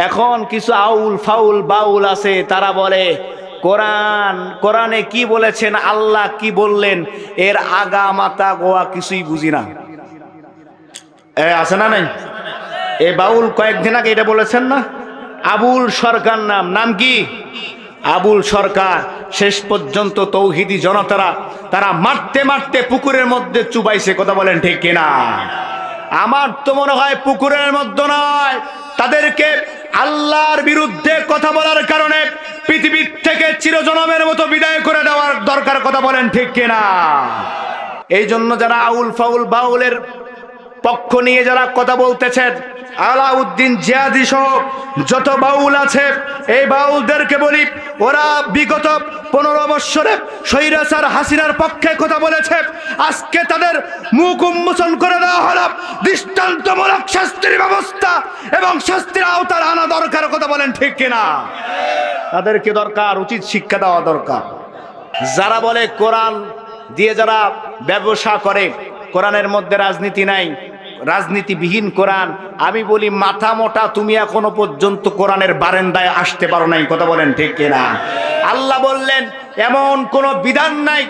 এখন কিছু আউল ফাউল বাউল আছে, তারা বলে কোরআনে কি বলেছেন, আল্লাহ কি বললেন, এর আগা মাথা গোয়া কিছুই বুঝি না। আছে না নাই? এ বাউল কয়েকদিন আগে এটা বলেছেন না, আবুল সরকার নাম কি? আবুল সরকার শেষ পর্যন্ত তৌহিদি জনতারা তারা মারতে মারতে পুকুরের মধ্যে চুবাইছে। কথা বলেন ঠিক কিনা? আমার তো মনে হয় পুকুরের মধ্যে নয়, তাদেরকে আল্লাহর বিরুদ্ধে কথা বলার কারণে পৃথিবীর থেকে চিরজনমের মতো বিদায় করে দেওয়ার দরকার। কথা বলেন ঠিক কিনা? এই জন্য যারা আউল ফাউল বাউলের পক্ষ নিয়ে যারা কথা বলতেছেন, আলাউদ্দিন জিয়াদি সহ যত বাউল আছে, এই বাউলদেরকে বলি, ওরা বিগত 15 বৎসরে স্বৈরাচার হাসিনার পক্ষে কথা বলেছে। আজকে তাদের মুখ উন্মোচন করে দেওয়া হলো, দৃষ্টান্তমূলক শাস্তির ব্যবস্থা এবং শাস্তির আওতায় আনা দরকার। কথা বলেন ঠিক কিনা? তাদেরকে দরকার, উচিত শিক্ষা দেওয়া দরকার। যারা বলে কোরআন দিয়ে যারা ব্যবসা করে, কোরআনের মধ্যে রাজনীতি নাই, রাজনীতিবিহীন কোরআন, আমি বলি মাথা মোটা, তুমি এখনো পর্যন্ত কোরআনের বারান্দায় আসতে পারো নাই। কথা বলেন ঠিক কিনা? আল্লাহ বললেন এমন কোন বিধান নাই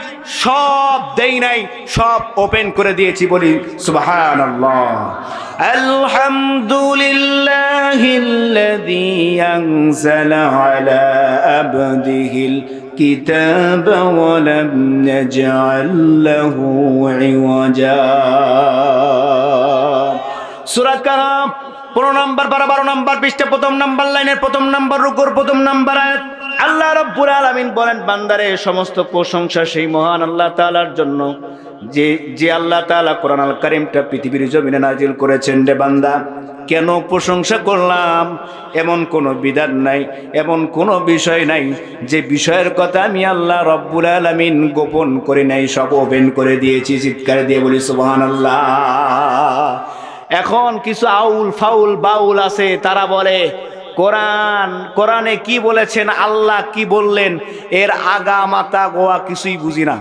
সব দেই নাই, সব ওপেন করে দিয়েছি। বলি সুবহানাল্লাহ। আলহামদুলিল্লাহিল্লাযী আনজালা আলা আবদিহিল কিতাব ওয়া লাম নাজআল লাহু ইওয়াজা। সূরা কাহফ 15 নম্বর 12 নম্বর পৃষ্ঠা 1 নম্বর লাইনের 1 নম্বর রুকুর 1 নম্বর আয়াত। আল্লাহ রাব্বুল আলামিন বলেন, বান্দারে সমস্ত প্রশংসা সেই মহান আল্লাহ তাআলার জন্য যে আল্লাহ তাআলা কোরআন আল কারীমটা পৃথিবীর জমিনে নাজিল করেছেন। রে বান্দা, কেন প্রশংসা করলাম? এমন কোনো বিধান নাই, এমন কোনো বিষয় নাই যে বিষয়ের কথা আমি আল্লাহ রাব্বুল আলামিন গোপন করে নাই, সব ওপেন করে দিয়েছি। চিৎকার দিয়ে বলি সুবহানাল্লাহ। এখন কিছু আউল ফাউল বাউল আছে, তারা বলে কোরআনে কি বলেছেন, আল্লাহ কি বললেন, এর আগা মাথা গোয়া কিছুই বুঝি না।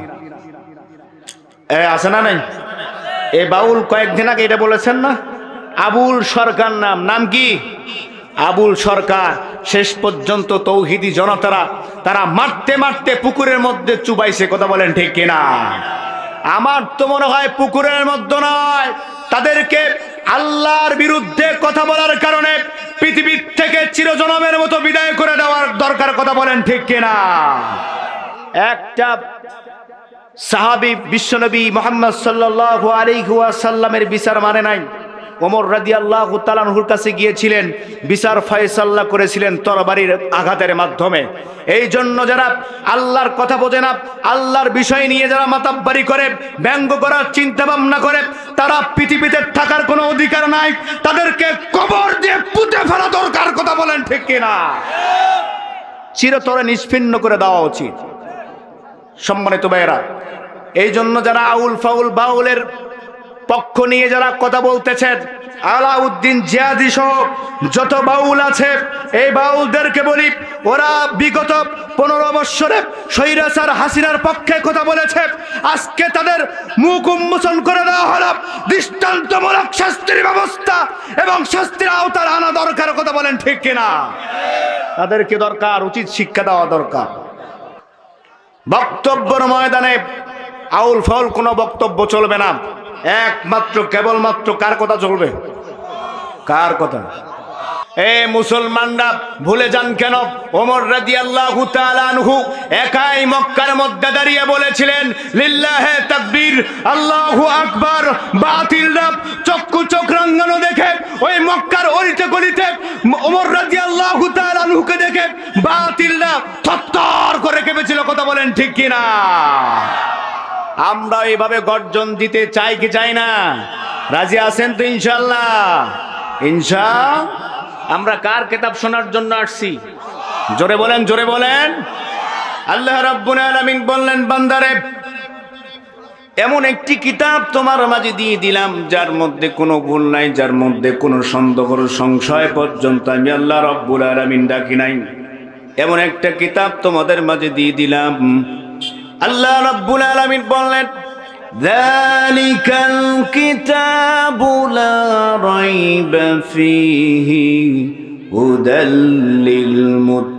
আছে না নাই? এ বাউল কয়েকদিন আগে এটা বলেছেন না, আবুল সরকার নাম কি? আবুল সরকার শেষ পর্যন্ত তৌহিদি জনতারা তারা মারতে মারতে পুকুরের মধ্যে চুবাইছে। কথা বলেন ঠিক কিনা? আমার তো মনে হয় পুকুরের মধ্যে নয়, তাদেরকে আল্লাহর বিরুদ্ধে কথা বলার কারণে পৃথিবীর থেকে চিরজনমের মতো বিদায় করে দেওয়ার দরকার। কথা বলেন ঠিক কিনা? একটা সাহাবী বিশ্বনবী মুহাম্মদ সাল্লাল্লাহু আলাইহি ওয়াসাল্লামের বিচার মানে নাই। ওমর রাদিয়াল্লাহু তাআলা আনহুর কাছে গিয়েছিলেন, বিচার ফয়সালা করেছিলেন তরবারির আঘাতের মাধ্যমে। এই জন্য যারা আল্লাহর কথা বোঝে না, আল্লাহর বিষয় নিয়ে যারা মাতাব্বারি করে, ব্যঙ্গ করার চিন্তা ভাবনা করে, তারা পৃথিবীতে থাকার কোনো অধিকার নাই। তাদেরকে কবর দিয়ে পুঁতে ফেলা দরকার। কথা বলেন ঠিক কিনা? চিরতরে নিষ্পন্ন করে দেওয়া উচিত। সম্মানিত ভাইয়েরা, এই জন্য যারা আউল ফাউল বাউলের পক্ষ নিয়ে যারা কথা বলতেছেন, আলাউদ্দিন জিয়াদি সহ যত বাউল আছে, এই বাউলদেরকে বলি, ওরা বিগত 15 বৎসরে স্বৈরাচার হাসিনার পক্ষে কথা বলেছে। আজকে তাদের মুখ উন্মোচন করে দেওয়া হলো, দৃষ্টান্তমূলক শাস্তির ব্যবস্থা এবং শাস্তির আওতায় আনা দরকার। কথা বলেন ঠিক কিনা? তাদেরকে দরকার, উচিত শিক্ষা দেওয়া দরকার। বক্তব্যের ময়দানে আউল ফাউল কোনো বক্তব্য চলবে না, একমাত্র কেবলমাত্র কার কথা চলবে? কার কথা? মুসলমানরা ভুলে যান কেন? ওমর রাদিয়াল্লাহু তাআলা আনহু একাই মক্কার মধ্যে দাঁড়িয়ে বলেছিলেন, লিল্লাহে তাকবীর, আল্লাহু আকবার। বাতিলরা চক্ষু চোখ রাঙানো দেখে ওই মক্কার অলিতে গলিতে ওমর রাদিয়াল্লাহু তাআলা আনহুকে দেখে বাতিলরা থরথর করে কেঁপেছিল। কথা বলেন ঠিক কিনা? আমরা এইভাবে গর্জন দিতে চাই কি চাই না? রাজি আছেন তো ইনশাআল্লাহ? আমরা কার কিতাব শোনার জন্য আসছি? জোরে বলেন, জোরে বলেন। আল্লাহ রাব্বুল আলামিন বললেন, বান্দারে এমন একটি কিতাব তোমার মাঝে দিয়ে দিলাম যার মধ্যে কোনো ভুল নাই, যার মধ্যে কোনো সন্দেহ সংশয় পর্যন্ত আমি আল্লাহ রাব্বুল আলামিন রাখি নাই। এমন একটা কিতাব তোমাদের মাঝে দিয়ে দিলাম। আল্লাহ রাব্বুল আলামিন বললেন, যালিকাল কিতাবু লা রাইবা ফীহি هدى للمتقين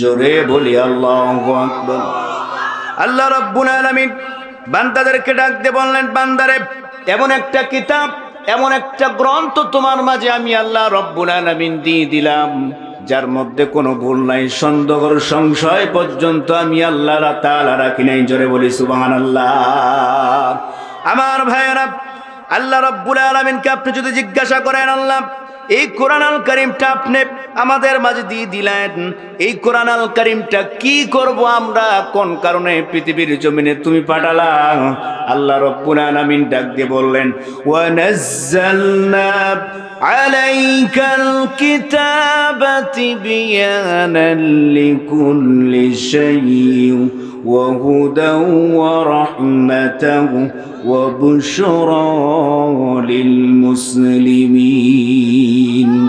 জোরে বলি আল্লাহু আকবার। আল্লাহ রাব্বুল আলামিন বান্দাদেরকে ডাক দিয়ে বললেন, বান্দারে এমন একটা কিতাব, এমন একটা গ্রন্থ তোমার মাঝে আমি আল্লাহ রাব্বুল আলামিন দিয়ে দিলাম, যার মধ্যে কোনো ভুল নাই, সন্দেহ সংশয় পর্যন্ত আমি আল্লাহ তাআলা রাখি নাই। জোরে বলি সুবহানাল্লাহ। আমার ভাইয়েরা, আল্লাহ রাব্বুল আলামিনকে আপনি যদি জিজ্ঞাসা করেন, আল্লাহ এই কোরআন আল কারীমটা আপনি আমাদের মাঝে দিয়ে দিলেন, এই কোরআন আল কারীমটা কি করব আমরা, কোন কারণে পৃথিবীর জমিনে তুমি পাঠালা? আল্লাহ রাব্বুল আলামিন ডাক দিয়ে বললেন, ওয়া নাযালনা আলাইকাল কিতাবা তিবয়ানান লিকুল্লি শাইইন ওয়া হুদাও ওয়া রাহমাতাও ওয়া বুশরা লিল মুসলিমিন।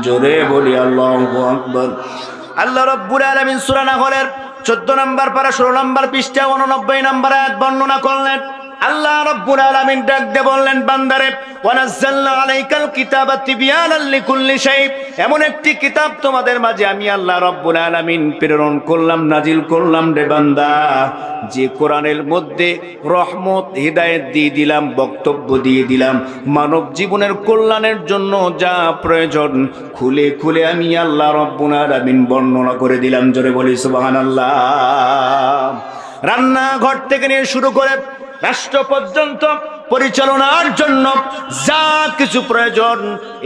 জোরে বলি আল্লাহু আকবার। আল্লাহ রাব্বুল আলামিন সূরা নাহলের 14 নম্বর পারা 16 নম্বর পৃষ্ঠা 89 নম্বর আয়াত বর্ণনা করলেন। আল্লাহ রাব্বুল আলামিন ডাক দিয়ে বললেন, বান্দারে ওয়া নাযালনা আলাইকাল কিতাবা তিবয়ানান লিকুল্লি শাই, এমন একটি কিতাব তোমাদের মাঝে আমি আল্লাহ রাব্বুল আলামিন প্রেরণ করলাম, নাজিল করলাম রে বান্দা, যে কোরআনের মধ্যে রহমত হিদায়াত দিয়ে দিলাম, বক্তব্য দিয়ে দিলাম, মানব জীবনের কল্যাণের জন্য যা প্রয়োজন খুলে খুলে আমি আল্লাহ রাব্বুল আলামিন বর্ণনা করে দিলাম। জোরে বলি সুবহানাল্লাহ। রান্নাঘর থেকে নিয়ে শুরু করে রাষ্ট্র পর্যন্ত পরিচালনার জন্য যা কিছু প্রয়োজন,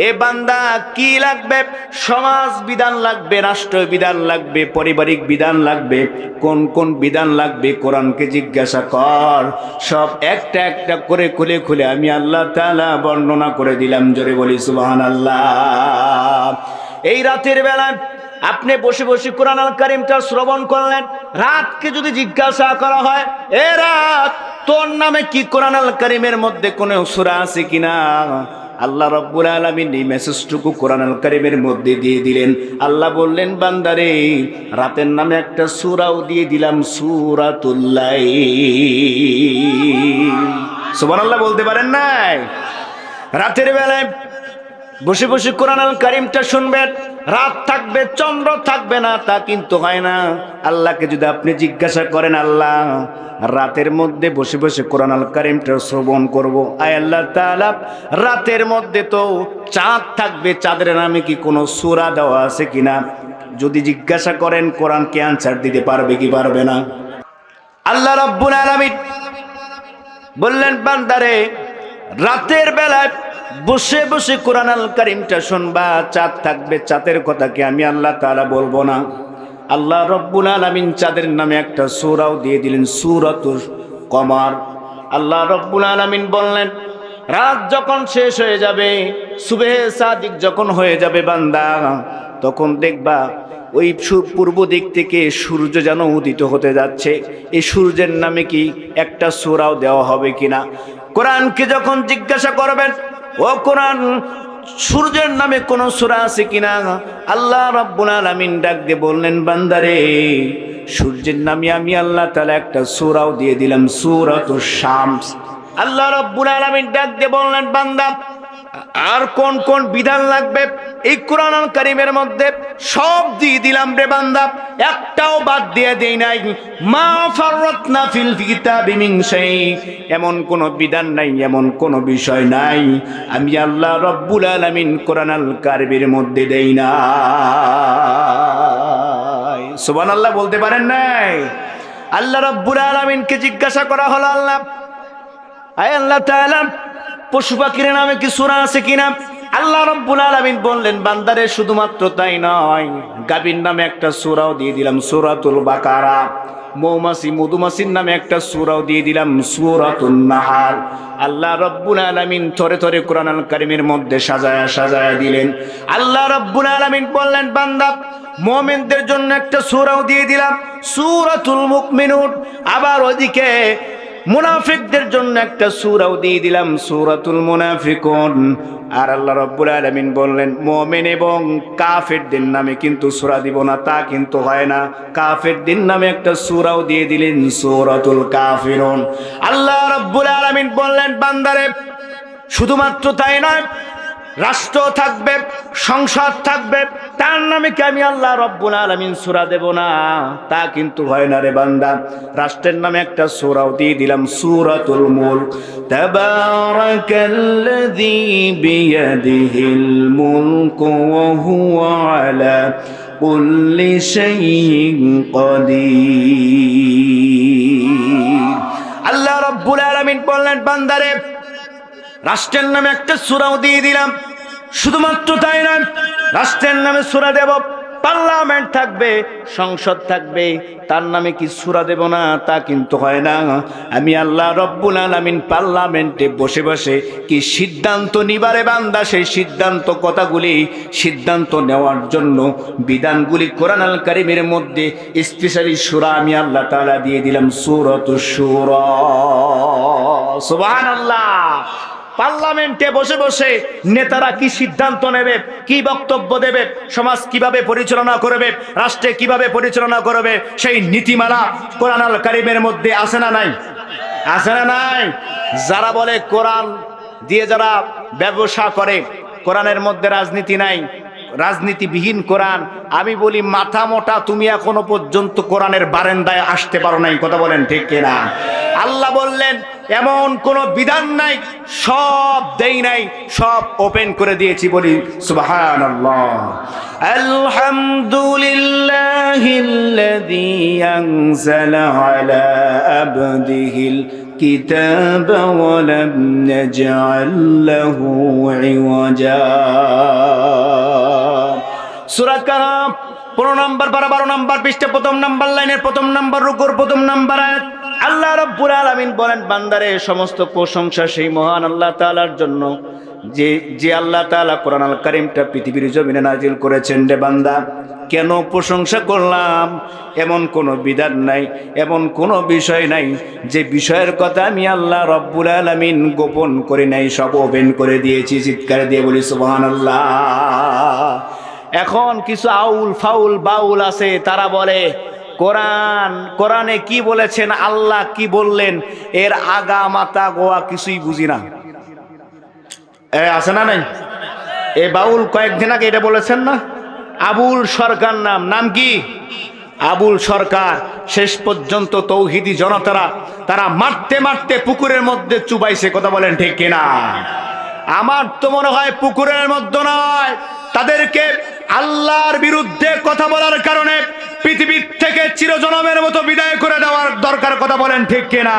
এ বান্দা কি লাগবে, সমাজ বিধান লাগবে, রাষ্ট্র বিধান লাগবে, পারিবারিক বিধান লাগবে, কোন কোন বিধান লাগবে কোরআনকে জিজ্ঞাসা কর, সব একটা একটা করে খুলে খুলে আমি আল্লাহ তাআলা বর্ণনা করে দিলাম। জোরে বলি সুবহানাল্লাহ। এই রাতের বেলায় আপনি বসে বসে কোরআন আল কারীমটা শ্রবণ করলেন, রাতকে যদি জিজ্ঞাসা করা হয়, এ রাত তোর নামে কি কোরআন আল কারীমের মধ্যে কোনো সূরা আছে কিনা, আল্লাহ রাব্বুল আলামিন এই মেসেজটুকু কোরআন আল কারীমের মধ্যে দিয়ে দিলেন। আল্লাহ বললেন, বান্দারে রাতের নামে একটা সূরাও দিয়ে দিলাম, সূরাতুল লাইল। সুবহানাল্লাহ বলতে পারেন নাই? রাতের বেলায় বসে বসে কোরআন আল কারীমটা শুনবেন, রাত থাকবে চন্দ্র থাকবে না তা কিন্তু হয় না। আল্লাহকে যদি আপনি জিজ্ঞাসা করেন, আল্লাহ রাতের মধ্যে বসে বসে কোরআন আল কারীমটা শ্রবণ করব, আয় আল্লাহ তাআলা রাতের মধ্যে তো চাঁদ থাকবে, চাঁদের নামে কি কোনো সূরা দেওয়া আছে কিনা যদি জিজ্ঞাসা করেন, কোরআনকে আনসার দিতে পারবে কি পারবে না? আল্লাহ রাব্বুল আলামিন বললেন, বান্দারে রাতের বেলায় বসে বসে কোরআন আল কারীমটা শুনবা, চাঁদ থাকবে, চাঁদের কথা কি আমি আল্লাহ তাআলা বলবো না? আল্লাহ রাব্বুল আলামিন চাঁদের নামে একটা সূরাও দিয়ে দিলেন, সূরাতুল কমার। আল্লাহ রাব্বুল আলামিন বললেন, রাত যখন শেষ হয়ে যাবে, সুবহে সাদিক যখন হয়ে যাবে বান্দা, তখন দেখবা ওই পূর্ব দিক থেকে সূর্য যেন উদিত হতে যাচ্ছে, এই সূর্যের নামে কি একটা সূরাও দেওয়া হবে কিনা? কোরআনকে যখন জিজ্ঞাসা করবেন, ও কোরআন সূর্যের নামে কোন সূরা আছে কিনা, আল্লাহ রাব্বুল আলামিন ডাক দিয়ে বললেন, বান্দারে সূর্যের নামে আমি আল্লাহ তাআলা একটা সূরাও দিয়ে দিলাম, সূরাতুশ শামস। আল্লাহ রাব্বুল আলামিন ডাক দিয়ে বললেন, বান্দা আর কোন কোন বিধান লাগবে এই কোরআন আল কারীমের মধ্যে সব দিয়ে দিলাম রে বান্দা, একটাও বাদ দিয়ে দেই নাই। মা ফাররাতনা ফিল কিতাবি মিন শাই, এমন কোন বিধান নাই, এমন কোন বিষয় নাই আমি আল্লাহ রাব্বুল আলামিন কোরআন আল কারীমের মধ্যে দেই না। সুবহানাল্লাহ বলতে পারেন নাই? আল্লাহ রাব্বুল আলামিনকে জিজ্ঞাসা করা হলো, আল্লাহ আয় আল্লাহ তাআলা পশু পাখির নামে কি সূরা আছে কিনা? আল্লাহ রাব্বুল আলামিন বললেন, বান্দারে শুধুমাত্র তাই নয়, গাভীর নামে একটা সূরাও দিয়ে দিলাম, সূরাতুল বাকারা। মৌমাছি মধুমাছির নামে একটা সূরাও দিয়ে দিলাম, সূরাতুন নাহাল। আল্লাহ রাব্বুল আলামিন থরে থরে কোরআন আল কারীমের মধ্যে সাজায়া সাজায়া দিলেন। আল্লাহ রাব্বুল আলামিন বললেন, বান্দা মুমিনদের জন্য একটা সূরাও দিয়ে দিলাম, সূরাতুল মুমিনুন। আবার ওদিকে মুনাফিকদের জন্য একটা সূরাও দিয়ে দিলাম, সূরাতুল মুনাফিকুন। আর আল্লাহ রাব্বুল আলামিন বললেন, মুমিন এবং কাফেরদের নামে কিন্তু সূরা দিব না তা কিন্তু হয় না, কাফেরদের নামে একটা সূরাও দিয়ে দিলেন, সূরাতুল কাফিরুন। আল্লাহ রাব্বুল আলামিন বললেন, বান্দারে শুধুমাত্র তাই নয়, রাষ্ট্র থাকবে, সংসদ থাকবে, তার নামে কি আমি আল্লাহ রব্বুল আলামিন সূরা দেব না? তা কিন্তু হয় না রে বান্দা। রাষ্ট্রের নামে একটা সূরাও দিয়ে দিলাম, সূরাতুল মুলক। তাবারাকাল্লাযী বিয়াদিহিল মুলকু ওয়া হুয়া আলা কুল্লি শাইইন কাদির। আল্লাহ রব্বুল আলামিন বললেন, বান্দারে রাষ্ট্রের নামে একটা সূরাও দিয়ে দিলাম। শুধুমাত্র তাই নয়, রাষ্ট্রের নামে সূরা দেব, পার্লামেন্ট থাকবে, সংসদ থাকবে, তার নামে কি সূরা দেব না? তা কিন্তু হয় না। আমি আল্লাহ রব্বুল আলামিন পার্লামেন্টে বসে বসে কি সিদ্ধান্ত নিবারে বান্দা, সেই সিদ্ধান্ত কথাগুলি, সিদ্ধান্ত নেওয়ার জন্য বিধানগুলি কোরআন আল কারীমের মধ্যে স্পেশালি সূরা আমি আল্লাহ তাআলা দিয়ে দিলাম, সূরাতুশ শূরা। সুবহানাল্লাহ। পার্লামেন্টে বসে বসে নেতারা কি সিদ্ধান্ত নেবে, কি বক্তব্য দেবে, সমাজ কিভাবে পরিচালনা করবে, রাষ্ট্রে কিভাবে পরিচালনা করবে, সেই নীতিমালা কোরআন আল কারীমের মধ্যে আছে না নাই? আছে না নাই? যারা বলে কোরআন দিয়ে যারা ব্যবসা করে, কোরআনের মধ্যে রাজনীতি নাই, রাজনীতিবিহীন কোরআন, আমি বলি মাথা মোটা, তুমি এখনো পর্যন্ত কোরআনের বারান্দায় আসতে পারো নাই। কথা বলেন ঠিক কিনা? আল্লাহ বললেন এমন কোন বিধান নাই, সব দেই নাই, সব ওপেন করে দিয়েছি। বলি সুবহানাল্লাহ। আলহামদুলিল্লাহিল্লাযী আনজালা আলা আবদিহিল কিতাবা ওয়া লাম নাজআল লাহু ইওয়াজা। সূরা কাহফ 15 নম্বর 12 নম্বর পৃষ্ঠা, প্রথম নম্বর লাইনের প্রথম নম্বর রুকুর প্রথম নম্বর আয়াত। আল্লাহ রাব্বুল আলামিন বলেন, বান্দারে সমস্ত প্রশংসা সেই মহান আল্লাহ তাআলার জন্য, যে আল্লাহ তাআলা কোরআন আল কারীমটা পৃথিবীর জমিনে নাজিল করেছেন। রে বান্দা, কেন প্রশংসা করলাম? এমন কোনো বিধান নাই, এমন কোনো বিষয় নাই যে বিষয়ের কথা আমি আল্লাহ রাব্বুল আলামিন গোপন করে নাই, সব ওপেন করে দিয়েছি। চিৎকার দিয়ে বলি সুবহানাল্লাহ। এখন কিছু আউল ফাউল বাউল আছে, তারা বলে কোরআনে কি বলেছেন, আল্লাহ কি বললেন, এর আগা মাথা গোয়া কিছুই বুঝি না। আছে না নাই? এ বাউল কয়েকদিন আগে এটা বলেছেন না, আবুল সরকার নাম কি? আবুল সরকার। শেষ পর্যন্ত তৌহিদি জনতারা তারা মারতে মারতে পুকুরের মধ্যে চুবাইছে। কথা বলেন ঠিক কিনা? আমার তো মনে হয় পুকুরের মধ্যে নয়, তাদেরকে আল্লাহর বিরুদ্ধে কথা বলার কারণে পৃথিবীর থেকে চিরজনমের মতো বিদায় করে দেওয়ার দরকার। কথা বলেন ঠিক কিনা?